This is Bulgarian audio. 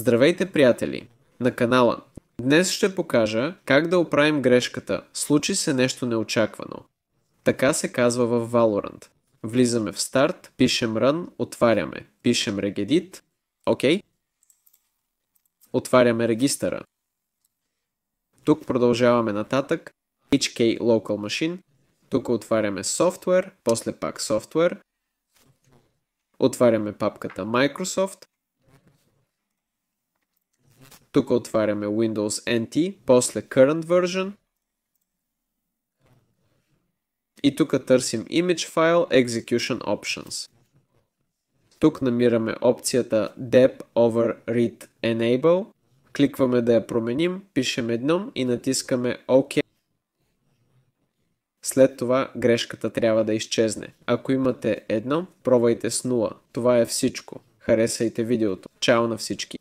Здравейте, приятели! На канала. Днес ще покажа как да оправим грешката "случи се нещо неочаквано". Така се казва в Valorant. Влизаме в старт, пишем Run, отваряме, пишем Regedit, OK. Отваряме регистъра. Тук продължаваме нататък, HK Local Machine, тук отваряме Software, после пак Software, отваряме папката Microsoft, тук отваряме Windows NT, после Current Version и тук търсим Image File Execution Options. Тук намираме опцията Deb over Read Enable, кликваме да я променим, пишем 1 и натискаме OK. След това грешката трябва да изчезне. Ако имате 1, пробвайте с 0. Това е всичко. Харесайте видеото. Чао на всички!